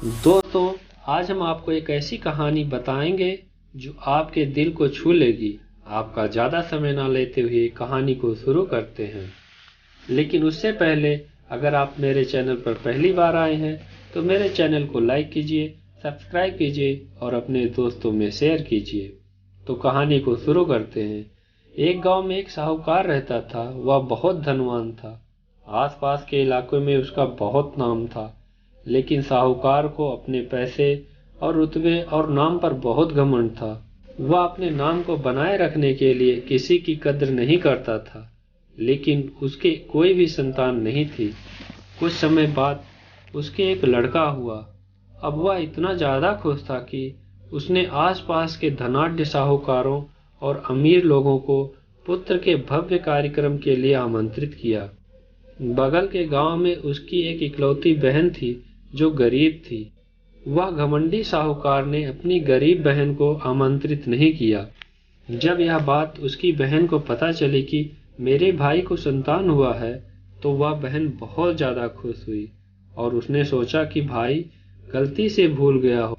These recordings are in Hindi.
दोस्तों, आज हम आपको एक ऐसी कहानी बताएंगे जो आपके दिल को छू लेगी। आपका ज़्यादा समय ना लेते हुए कहानी को शुरू करते हैं। लेकिन उससे पहले अगर आप मेरे चैनल पर पहली बार आए हैं तो मेरे चैनल को लाइक कीजिए, सब्सक्राइब कीजिए और अपने दोस्तों में शेयर कीजिए। तो कहानी को शुरू करते हैं। एक गांव में एक साहूकार रहता था। वह बहुत धनवान था। आसपास के इलाकों में उसका बहुत नाम था। लेकिन साहूकार को अपने पैसे और रुतबे और नाम पर बहुत घमंड था। वह अपने नाम को बनाए रखने के लिए किसी की कद्र नहीं करता था। लेकिन उसके कोई भी संतान नहीं थी। कुछ समय बाद उसके एक लड़का हुआ। अब वह इतना ज्यादा खुश था कि उसने आसपास के धनाढ्य साहूकारों और अमीर लोगों को पुत्र के भव्य कार्यक्रम के लिए आमंत्रित किया। बगल के गांव में उसकी एक इकलौती बहन थी जो गरीब थी। वह घमंडी साहूकार ने अपनी गरीब बहन को आमंत्रित नहीं किया। जब यह बात उसकी बहन को पता चली कि मेरे भाई को संतान हुआ है तो वह बहन बहुत ज्यादा खुश हुई और उसने सोचा कि भाई गलती से भूल गया हो,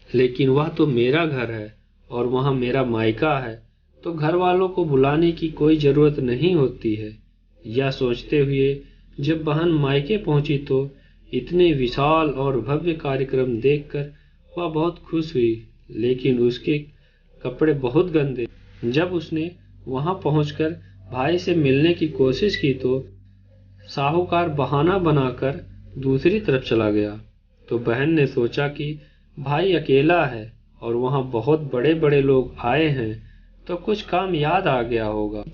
लेकिन वह तो मेरा घर है और वहाँ मेरा मायका है, तो घर वालों को बुलाने की कोई जरूरत नहीं होती है। यह सोचते हुए जब बहन मायके पहुंची तो इतने विशाल और भव्य कार्यक्रम देखकर वह बहुत खुश हुई, लेकिन उसके कपड़े बहुत गंदे। जब उसने वहां पहुंचकर भाई से मिलने की कोशिश की तो साहूकार बहाना बनाकर दूसरी तरफ चला गया। तो बहन ने सोचा कि भाई अकेला है और वहां बहुत बड़े बड़े लोग आए हैं, तो कुछ काम याद आ गया होगा।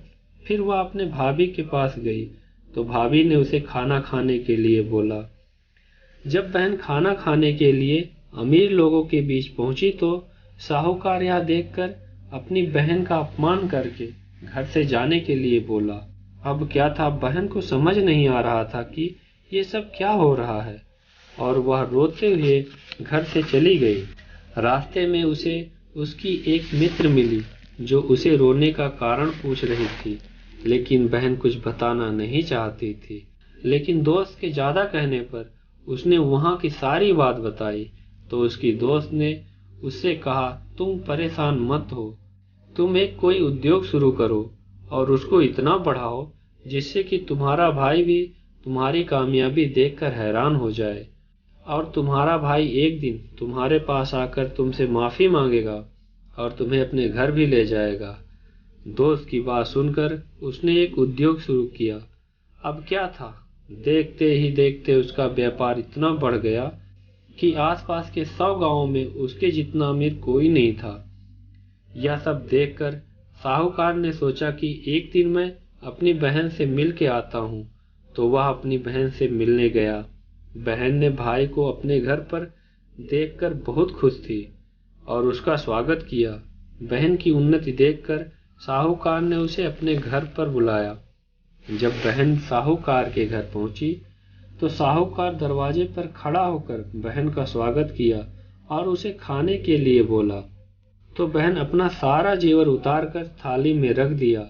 फिर वह अपने भाभी के पास गई तो भाभी ने उसे खाना खाने के लिए बोला। जब बहन खाना खाने के लिए अमीर लोगों के बीच पहुंची तो साहूकार यह देखकर अपनी बहन का अपमान करके घर से जाने के लिए बोला। अब क्या था, बहन को समझ नहीं आ रहा था कि ये सब क्या हो रहा है और वह रोते हुए घर से चली गई। रास्ते में उसे उसकी एक मित्र मिली जो उसे रोने का कारण पूछ रही थी, लेकिन बहन कुछ बताना नहीं चाहती थी। लेकिन दोस्त के ज्यादा कहने पर उसने वहां की सारी बात बताई। तो उसकी दोस्त ने उससे कहा, तुम परेशान मत हो, तुम एक कोई उद्योग शुरू करो और उसको इतना बढ़ाओ जिससे कि तुम्हारा भाई भी तुम्हारी कामयाबी देखकर हैरान हो जाए और तुम्हारा भाई एक दिन तुम्हारे पास आकर तुमसे माफी मांगेगा और तुम्हें अपने घर भी ले जाएगा। दोस्त की बात सुनकर उसने एक उद्योग शुरू किया। अब क्या था, देखते ही देखते उसका व्यापार इतना बढ़ गया कि आसपास के 100 गांवों में उसके जितना अमीर कोई नहीं था। यह सब देखकर साहूकार ने सोचा कि एक दिन मैं अपनी बहन से मिल के आता हूँ। तो वह अपनी बहन से मिलने गया। बहन ने भाई को अपने घर पर देखकर बहुत खुश थी और उसका स्वागत किया। बहन की उन्नति देखकर साहूकार ने उसे अपने घर पर बुलाया। जब बहन साहूकार के घर पहुंची तो साहूकार दरवाजे पर खड़ा होकर बहन का स्वागत किया और उसे खाने के लिए बोला। तो बहन अपना सारा जेवर उतारकर थाली में रख दिया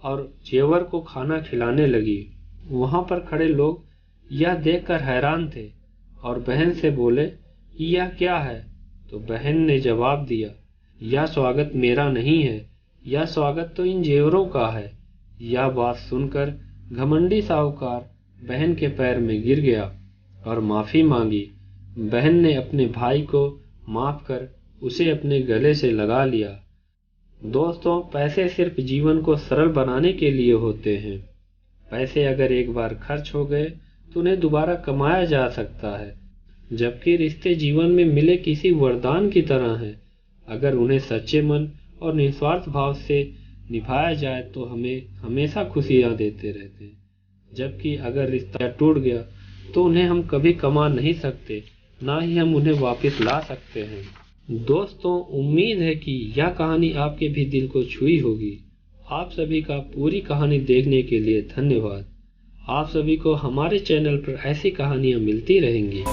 और जेवर को खाना खिलाने लगी। वहां पर खड़े लोग यह देखकर हैरान थे और बहन से बोले, यह क्या है? तो बहन ने जवाब दिया, यह स्वागत मेरा नहीं है, यह स्वागत तो इन जेवरों का है। यह बात सुनकर घमंडी साहूकार बहन के पैर में गिर गया और माफी मांगी। बहन ने अपने भाई को माफ कर उसे अपने गले से लगा लिया। दोस्तों, पैसे सिर्फ जीवन को सरल बनाने के लिए होते हैं। पैसे अगर एक बार खर्च हो गए तो उन्हें दोबारा कमाया जा सकता है, जबकि रिश्ते जीवन में मिले किसी वरदान की तरह हैं। अगर उन्हें सच्चे मन और निस्वार्थ भाव से निभाया जाए तो हमें हमेशा खुशियां देते रहते हैं, जबकि अगर रिश्ता टूट गया तो उन्हें हम कभी कमा नहीं सकते, ना ही हम उन्हें वापस ला सकते हैं। दोस्तों, उम्मीद है कि यह कहानी आपके भी दिल को छुई होगी। आप सभी का पूरी कहानी देखने के लिए धन्यवाद। आप सभी को हमारे चैनल पर ऐसी कहानियां मिलती रहेंगी।